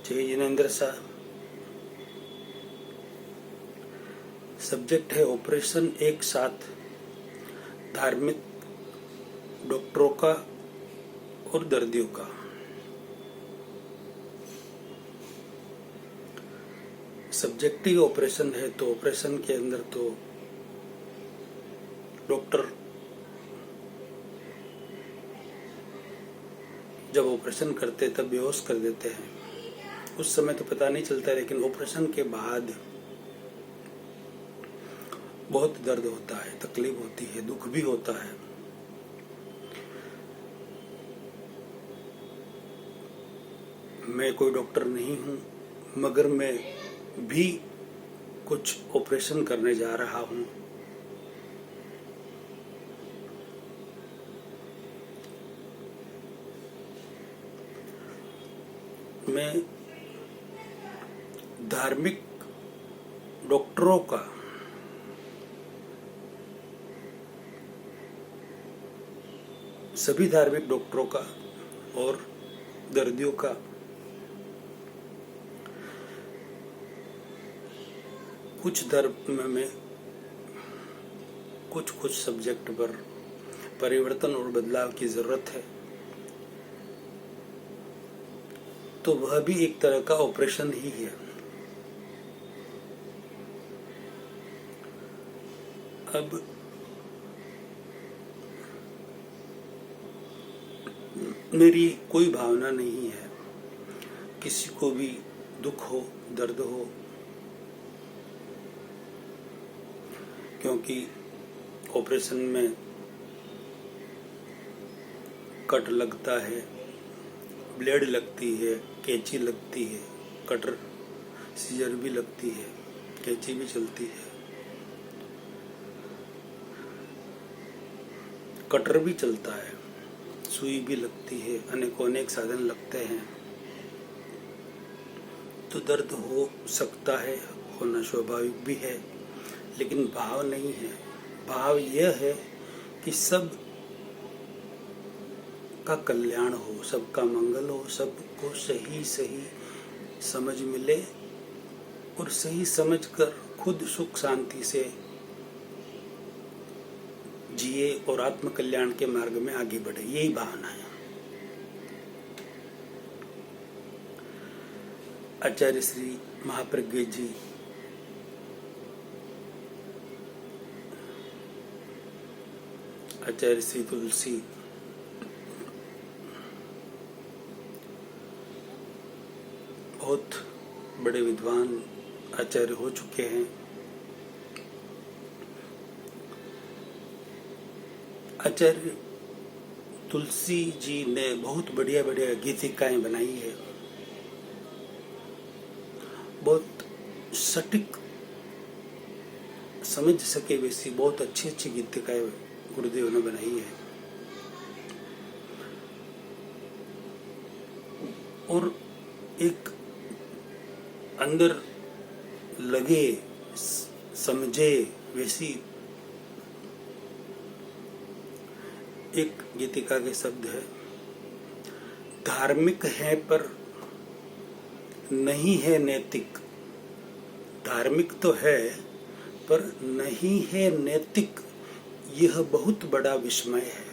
जय जिनेन्द्र शाह। सब्जेक्ट है ऑपरेशन एक साथ धार्मिक डॉक्टरों का और दर्दियों का। सब्जेक्टिव ऑपरेशन है तो ऑपरेशन के अंदर तो डॉक्टर जब ऑपरेशन करते तब बेहोश कर देते हैं। उस समय तो पता नहीं चलता, लेकिन ऑपरेशन के बाद बहुत दर्द होता है, तकलीफ होती है, दुख भी होता है। मैं कोई डॉक्टर नहीं हूँ, मगर मैं भी कुछ ऑपरेशन करने जा रहा हूँ। मैं धार्मिक डॉक्टरों का सभी धार्मिक डॉक्टरों का और दर्दियों का कुछ धर्म में कुछ सब्जेक्ट पर परिवर्तन और बदलाव की जरूरत है, तो वह भी एक तरह का ऑपरेशन ही है। अब मेरी कोई भावना नहीं है, किसी को भी दुख हो, दर्द हो, क्योंकि ऑपरेशन में कट लगता है, ब्लेड लगती है, कैंची लगती है, कटर सीजर भी लगती है, कैंची भी चलती है, कटर भी चलता है, सुई भी लगती है, अनेक साधन लगते हैं। तो दर्द हो सकता है, होना स्वाभाविक भी है, लेकिन भाव नहीं है। भाव यह है कि सब का कल्याण हो, सबका मंगल हो, सबको सही समझ मिले और सही समझकर खुद सुख शांति से जिए और आत्म कल्याण के मार्ग में आगे बढ़े, यही भावना है। आचार्य श्री महाप्रज्ञ जी आचार्य श्री तुलसी बहुत बड़े विद्वान आचार्य हो चुके हैं। आचार्य तुलसी जी ने बहुत बढ़िया गीतिकाएं बनाई है, बहुत सटीक समझ सके वैसी बहुत अच्छी गीतिकाएं गुरुदेव ने बनाई है। और एक अंदर लगे समझे वैसी एक गीतिका के शब्द है, धार्मिक है पर नहीं है नैतिक। धार्मिक तो है पर नहीं है नैतिक, यह बहुत बड़ा विस्मय है।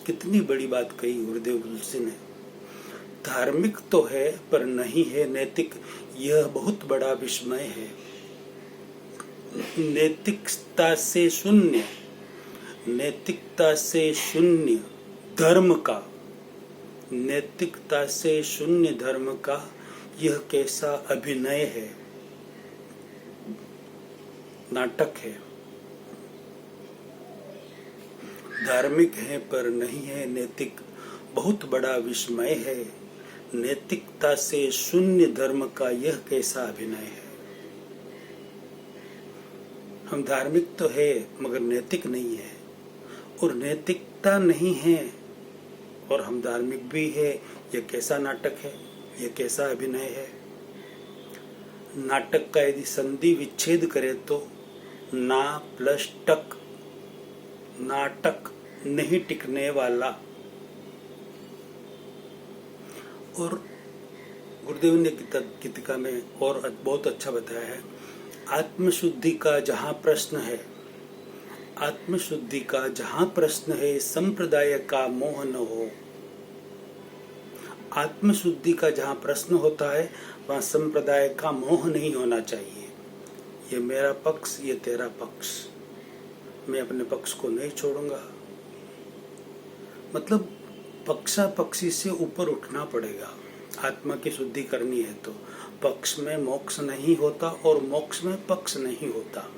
कितनी बड़ी बात कही गुरुदेव तुलसी ने। धार्मिक तो है पर नहीं है नैतिक, यह बहुत बड़ा विस्मय है। नैतिकता से शून्य धर्म का, नैतिकता से शून्य धर्म का यह कैसा अभिनय है, नाटक है। धार्मिक है पर नहीं है नैतिक, बहुत बड़ा विस्मय है। नैतिकता से शून्य धर्म का यह कैसा अभिनय है। हम धार्मिक तो है मगर नैतिक नहीं है, और नैतिकता नहीं है और हम धार्मिक भी है। यह कैसा नाटक है, यह कैसा अभिनय है। नाटक का यदि संधि विच्छेद करे तो ना प्लस टक, नाटक नहीं टिकने वाला। और गुरुदेव ने गीतिका में और बहुत अच्छा बताया है, आत्मशुद्धि का जहाँ प्रश्न है, आत्मशुद्धि का जहाँ प्रश्न है, संप्रदाय का मोह न हो। आत्मशुद्धि का जहाँ प्रश्न होता है वहाँ संप्रदाय का मोह नहीं होना चाहिए। ये मेरा पक्ष, ये तेरा पक्ष, मैं अपने पक्ष को नहीं छोड़ूंगा। मतलब पक्षा पक्षी से ऊपर उठना पड़ेगा। आत्मा की शुद्धि करनी है तो पक्ष में मोक्ष नहीं होता और मोक्ष में पक्ष नहीं होता,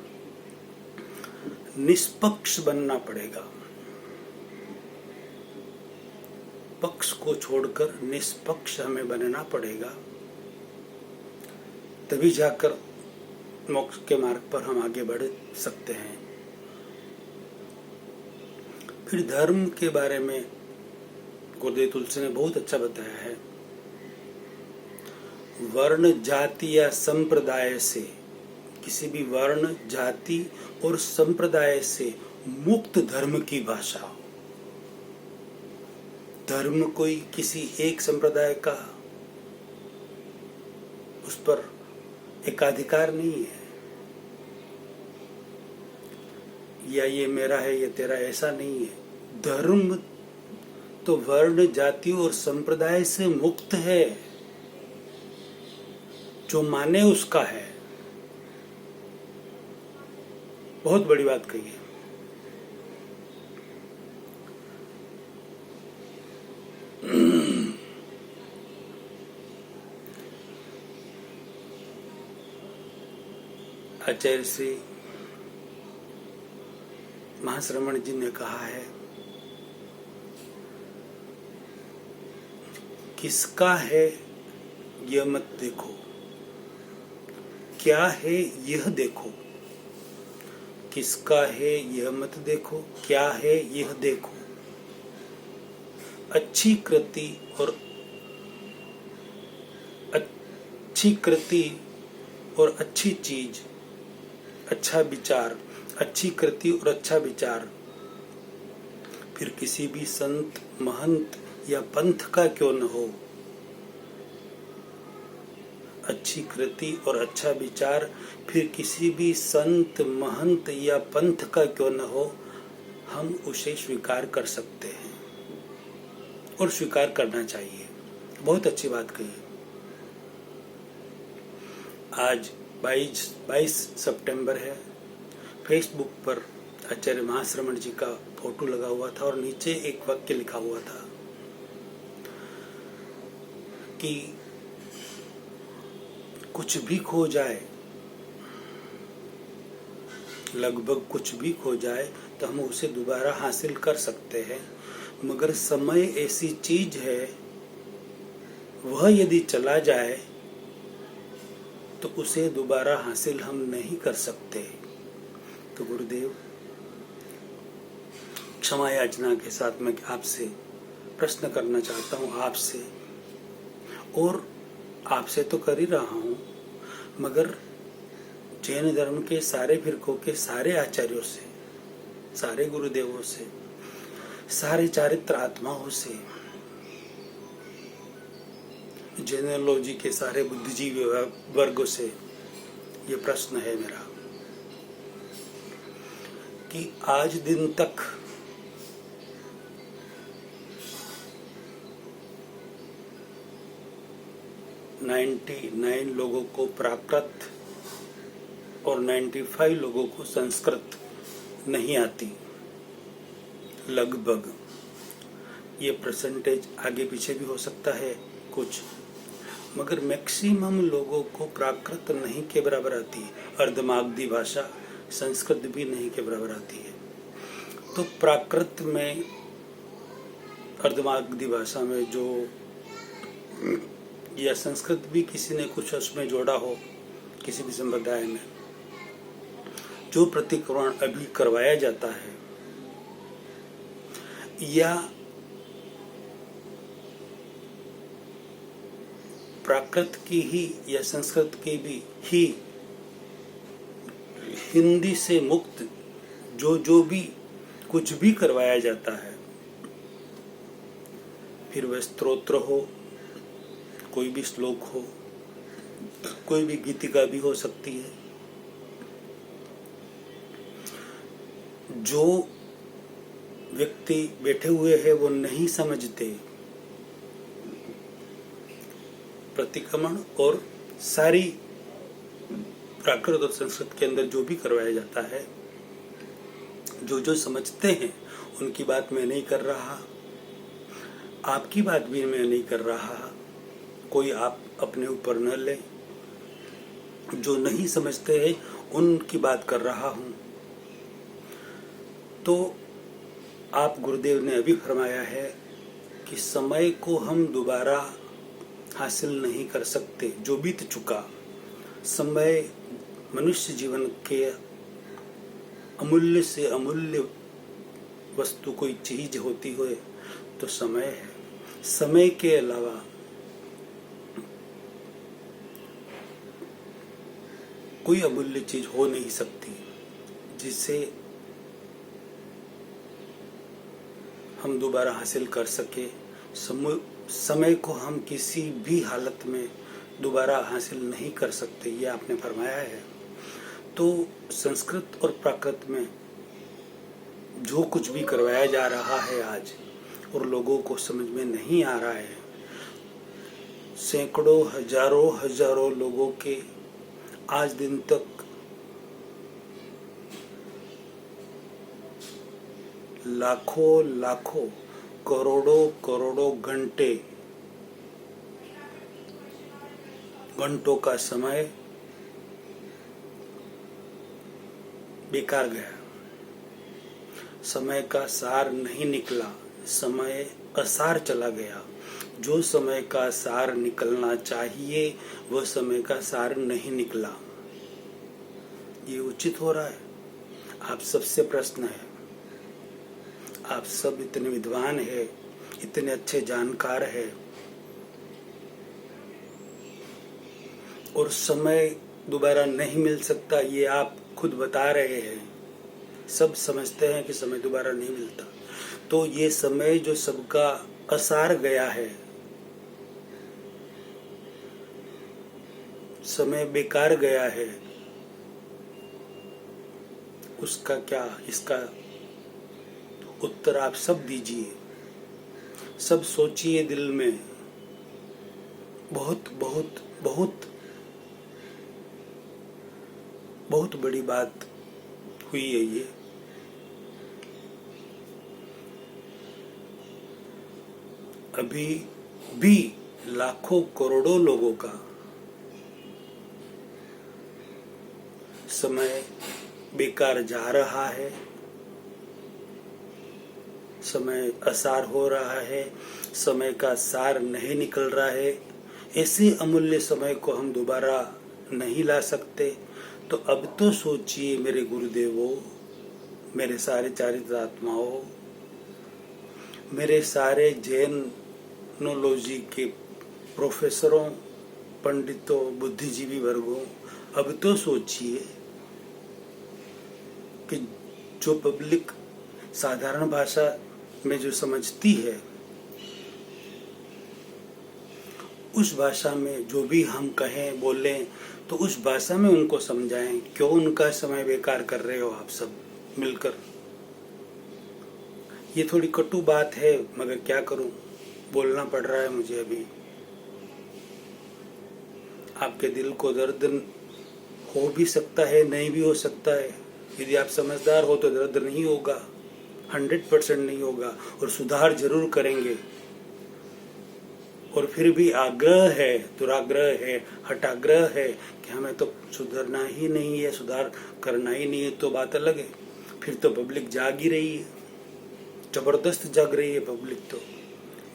निष्पक्ष बनना पड़ेगा। पक्ष को छोड़कर निष्पक्ष हमें बनना पड़ेगा, तभी जाकर मोक्ष के मार्ग पर हम आगे बढ़ सकते हैं। फिर धर्म के बारे में गुरुदेव तुलसी ने बहुत अच्छा बताया है। वर्ण, जाति या संप्रदाय से, किसी भी वर्ण, जाति और संप्रदाय से मुक्त धर्म की भाषा। धर्म कोई किसी एक संप्रदाय का, उस पर एकाधिकार नहीं है, या ये मेरा है ये तेरा, ऐसा नहीं है। धर्म तो वर्ण, जाति और संप्रदाय से मुक्त है, जो माने उसका है। बहुत बड़ी बात कही है। आचार्य श्री महाश्रमण जी ने कहा है, किसका है यह मत देखो, क्या है यह देखो। किसका है यह मत देखो, क्या है यह देखो। अच्छी कृति और अच्छी चीज, अच्छा विचार, अच्छी कृति और अच्छा विचार फिर किसी भी संत, महंत या पंथ का क्यों न हो। अच्छी कृति और अच्छा विचार फिर किसी भी संत, महंत या पंथ का क्यों न हो, हम उसे स्वीकार कर सकते हैं और स्वीकार करना चाहिए। बहुत अच्छी बात कही। आज 22 सितंबर है। फेसबुक पर आचार्य महाश्रमण जी का फोटो लगा हुआ था और नीचे एक वाक्य लिखा हुआ था कि कुछ भी खो जाए, लगभग कुछ भी खो जाए तो हम उसे दोबारा हासिल कर सकते हैं, मगर समय ऐसी चीज है, वह यदि चला जाए तो उसे दोबारा हासिल हम नहीं कर सकते। तो गुरुदेव, क्षमा याचना के साथ मैं आपसे प्रश्न करना चाहता हूँ, आपसे, और आपसे तो कर ही रहा हूँ, मगर जैन धर्म के सारे फिरकों के सारे आचार्यों से, सारे गुरुदेवों से, सारे चारित्र आत्माओं से, जेनेलॉजी के सारे बुद्धिजीवी वर्गों से ये प्रश्न है मेरा कि आज दिन तक (99) लोगों को प्राकृत और 95 लोगों को संस्कृत नहीं आती। लगभग ये परसेंटेज आगे पीछे भी हो सकता है कुछ, मगर मैक्सिमम लोगों को प्राकृत नहीं के बराबर आती है। अर्धमागधी भाषा संस्कृत भी नहीं के बराबर आती है। तो प्राकृत में, अर्धमागधी भाषा में जो, या संस्कृत भी किसी ने कुछ उसमें जोड़ा हो, किसी भी संप्रदाय में जो प्रतिक्रमण अभी करवाया जाता है, या प्राकृत की ही या संस्कृत की भी ही हिंदी से मुक्त जो भी कुछ भी करवाया जाता है, फिर वह स्तोत्र हो, कोई भी श्लोक हो, कोई भी गीतिका भी हो सकती है। जो व्यक्ति बैठे हुए हैं वो नहीं समझते प्रतिक्रमण और सारी प्राकृत और संस्कृत के अंदर जो भी करवाया जाता है, जो समझते हैं उनकी बात मैं नहीं कर रहा, आपकी बात भी मैं नहीं कर रहा, कोई आप अपने ऊपर न ले। जो नहीं समझते हैं उनकी बात कर रहा हूं। तो आप गुरुदेव ने अभी फरमाया है कि समय को हम दोबारा हासिल नहीं कर सकते। जो बीत चुका समय, मनुष्य जीवन के अमूल्य से अमूल्य वस्तु कोई चीज होती हो तो समय है। समय के अलावा कोई अमूल्य चीज हो नहीं सकती जिसे हम दोबारा हासिल कर सके। समय को हम किसी भी हालत में दोबारा हासिल नहीं कर सकते, ये आपने फरमाया है। तो संस्कृत और प्राकृत में जो कुछ भी करवाया जा रहा है आज और लोगों को समझ में नहीं आ रहा है, सैकड़ों हजारों लोगों के आज दिन तक लाखों करोड़ों घंटों का समय बेकार गया। समय का सार नहीं निकला, समय असार चला गया। जो समय का सार निकलना चाहिए वह समय का सार नहीं निकला। ये उचित हो रहा है? आप सबसे प्रश्न है। आप सब इतने विद्वान हैं, इतने अच्छे जानकार हैं, और समय दोबारा नहीं मिल सकता ये आप खुद बता रहे हैं। सब समझते हैं कि समय दोबारा नहीं मिलता। तो ये समय जो सबका असार गया है, समय बेकार गया है, उसका क्या, इसका उत्तर आप सब दीजिए। सब सोचिए दिल में। बहुत बहुत बहुत बहुत बड़ी बात हुई है ये। अभी भी लाखों करोड़ों लोगों का समय बेकार जा रहा है, समय असार हो रहा है, समय का सार नहीं निकल रहा है। ऐसे अमूल्य समय को हम दोबारा नहीं ला सकते। तो अब तो सोचिए मेरे गुरुदेवों, मेरे सारे चारित्र आत्माओं, मेरे सारे जैनोलॉजी के प्रोफेसरों, पंडितों, बुद्धिजीवी वर्गों, अब तो सोचिए कि जो पब्लिक साधारण भाषा में जो समझती है, उस भाषा में जो भी हम कहें बोलें तो उस भाषा में उनको समझाएं। क्यों उनका समय बेकार कर रहे हो आप सब मिलकर? ये थोड़ी कटु बात है, मगर क्या करूं, बोलना पड़ रहा है मुझे। अभी आपके दिल को दर्द हो भी सकता है, नहीं भी हो सकता है। यदि आप समझदार हो तो दर्द नहीं होगा, 100% नहीं होगा, और सुधार जरूर करेंगे। और फिर भी आग्रह है, दुराग्रह है, हठाग्रह है कि हमें तो सुधरना ही नहीं है, सुधार करना ही नहीं है, तो बात अलग है। फिर तो पब्लिक जाग ही रही है, जबरदस्त जाग रही है पब्लिक। तो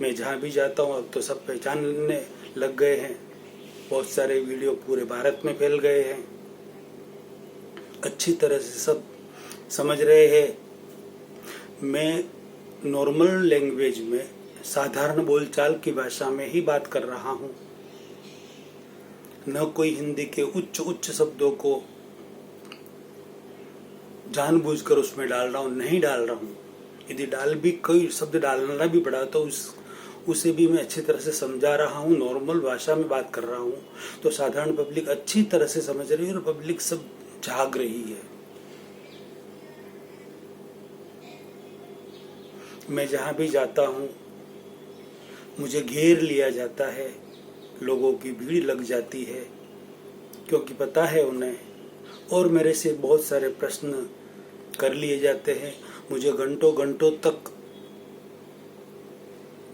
मैं जहाँ भी जाता हूँ अब तो सब पहचानने लग गए हैं। बहुत सारे वीडियो पूरे भारत में फैल गए हैं, अच्छी तरह से सब समझ रहे हैं। मैं नॉर्मल लैंग्वेज में, साधारण बोलचाल की भाषा में ही बात कर रहा हूँ, न कोई हिंदी के उच्च शब्दों को जानबूझकर उसमें डाल रहा हूँ, नहीं डाल रहा हूँ। यदि डाल भी कोई शब्द डालना भी पड़ा तो उसे भी मैं अच्छी तरह से समझा रहा हूँ, नॉर्मल भाषा में बात कर रहा हूँ, तो साधारण पब्लिक अच्छी तरह से समझ रही है और पब्लिक सब जाग रही है। मैं जहाँ भी जाता हूँ मुझे घेर लिया जाता है, लोगों की भीड़ लग जाती है, क्योंकि पता है उन्हें, और मेरे से बहुत सारे प्रश्न कर लिए जाते हैं। मुझे घंटों घंटों तक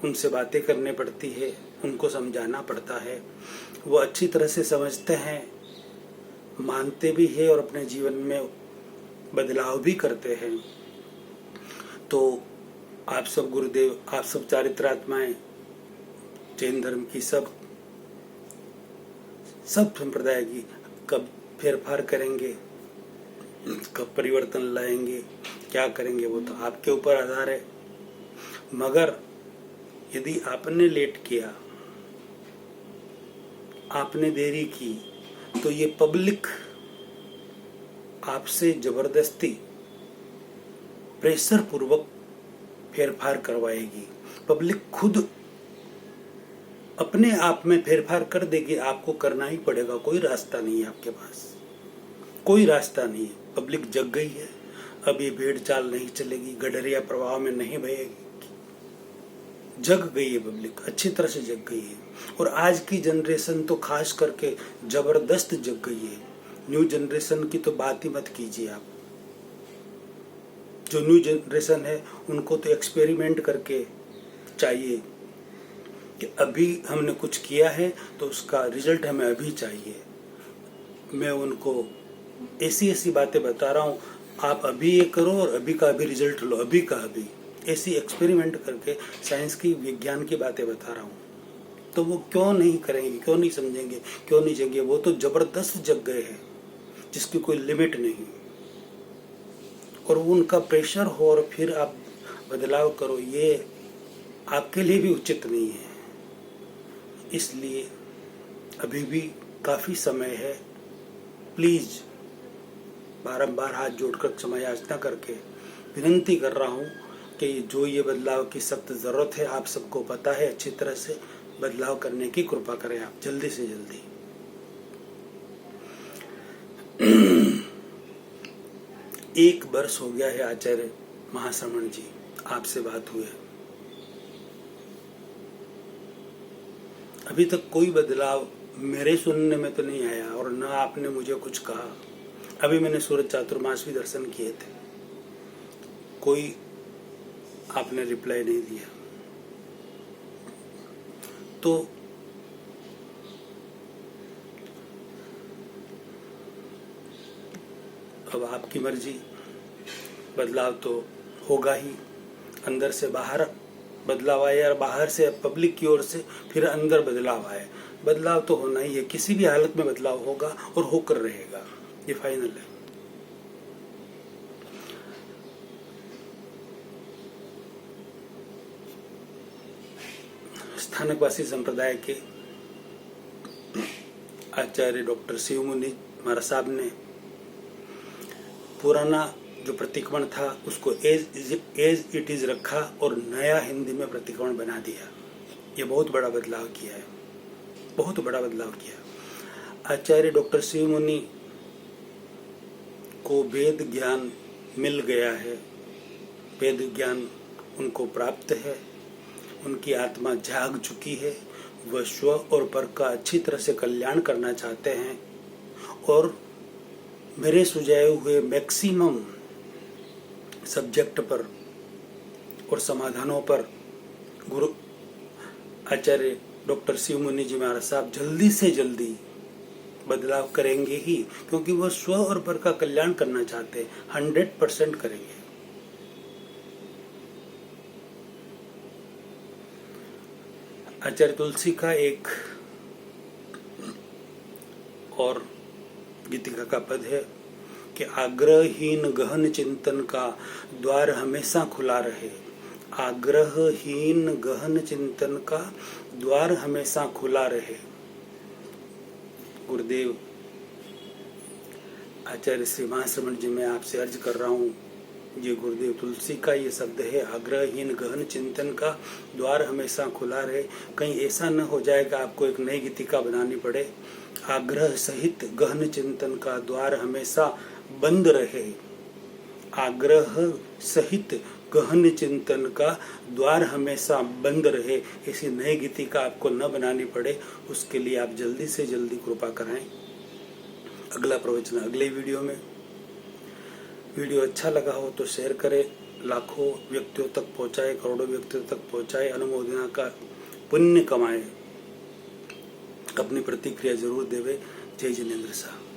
उनसे बातें करनी पड़ती है, उनको समझाना पड़ता है। वो अच्छी तरह से समझते हैं, मानते भी हैं और अपने जीवन में बदलाव भी करते हैं। तो आप सब गुरुदेव, आप सब चारित्रात्माएं, जैन धर्म की सब संप्रदाय की कब फेरफार करेंगे, कब परिवर्तन लाएंगे, क्या करेंगे, वो तो आपके ऊपर आधार है। मगर यदि आपने लेट किया, आपने देरी की, तो ये पब्लिक आपसे जबरदस्ती प्रेशर पूर्वक फेरफार करवाएगी। पब्लिक खुद अपने आप में फेरफार कर देगी, आपको करना ही पड़ेगा, कोई रास्ता नहीं है आपके पास, कोई रास्ता नहीं है। पब्लिक जग गई है, अब ये भेड़ चाल नहीं चलेगी, गडरिया प्रभाव में नहीं बहेगी, जग गई है पब्लिक, अच्छी तरह से जग गई है। और आज की जनरेशन तो खास करके जबरदस्त जग गई है। न्यू जनरेशन की तो बात ही मत कीजिए आप। जो न्यू जनरेशन है उनको तो एक्सपेरिमेंट करके चाहिए कि अभी हमने कुछ किया है तो उसका रिजल्ट हमें अभी चाहिए। मैं उनको ऐसी ऐसी बातें बता रहा हूँ, आप अभी ये करो और अभी का अभी रिजल्ट लो, अभी का अभी, ऐसी एक्सपेरिमेंट करके साइंस की, विज्ञान की बातें बता रहा हूँ। तो वो क्यों नहीं करेंगे, क्यों नहीं समझेंगे, क्यों नहीं जगेंगे? वो तो जबरदस्त जग गए हैं जिसकी कोई लिमिट नहीं, और उनका प्रेशर हो और फिर आप बदलाव करो, ये आपके लिए भी उचित नहीं है। इसलिए अभी भी काफी समय है। प्लीज बारंबार हाथ जोड़कर क्षमा याचना करके विनती कर रहा हूँ कि जो ये बदलाव की सख्त जरूरत है, आप सबको पता है, अच्छी तरह से बदलाव करने की कृपा करें आप जल्दी से जल्दी। एक वर्ष हो गया है आचार्य महाश्रमण जी, आपसे बात हुए, अभी तक कोई बदलाव मेरे सुनने में तो नहीं आया और न आपने मुझे कुछ कहा। अभी मैंने सूरज चातुर्मास भी दर्शन किए थे, कोई आपने रिप्लाई नहीं दिया। तो अब आपकी मर्जी, बदलाव तो होगा ही, अंदर से बाहर बदलाव आए और बाहर से पब्लिक की ओर से फिर अंदर बदलाव आए। बदलाव तो होना ही है, किसी भी हालत में बदलाव होगा और होकर रहेगा, ये फाइनल है। स्थानकवासी संप्रदाय के आचार्य डॉक्टर शिव मुनि महाराज साहब ने पुराना जो प्रतिक्रमण था उसको एज इट इज रखा और नया हिंदी में प्रतिक्रमण बना दिया। ये बहुत बड़ा बदलाव किया है, बहुत बड़ा बदलाव किया। आचार्य डॉक्टर शिव मुनि को वेद ज्ञान मिल गया है, वेद ज्ञान उनको प्राप्त है, उनकी आत्मा जाग चुकी है, वह स्व और पर का अच्छी तरह से कल्याण करना चाहते हैं और मेरे सुझाए हुए मैक्सिमम सब्जेक्ट पर और समाधानों पर गुरु आचार्य डॉक्टर शिव मुनि जी महाराज साहब जल्दी से जल्दी बदलाव करेंगे ही, क्योंकि वह स्व और पर का कल्याण करना चाहते हैं, 100% करेंगे। आचार्य तुलसी का एक और गीतिका का पद है कि आग्रहहीन गहन चिंतन का द्वार हमेशा खुला रहे। आग्रहहीन गहन चिंतन का द्वार हमेशा खुला रहे। गुरुदेव आचार्य श्री महाश्रमण जी, मैं आपसे अर्ज कर रहा हूँ, ये गुरुदेव तुलसी का ये शब्द है, आग्रहहीन गहन चिंतन का द्वार हमेशा खुला रहे। कहीं ऐसा न हो जाए कि आपको एक नई गीतिका बनानी पड़े। आग्रह सहित गहन चिंतन का द्वार हमेशा बंद रहे। आग्रह सहित गहन चिंतन का द्वार हमेशा बंद रहे, ऐसी नई गीतिका आपको न बनानी पड़े, उसके लिए आप जल्दी से जल्दी कृपा कराएं। अगला प्रवचन अगले वीडियो में। वीडियो अच्छा लगा हो तो शेयर करें, लाखों व्यक्तियों तक पहुंचाए, करोड़ों व्यक्तियों तक पहुंचाए, अनुमोदना का पुण्य कमाए। अपनी प्रतिक्रिया जरूर देवे। जय जिनेंद्र शाह।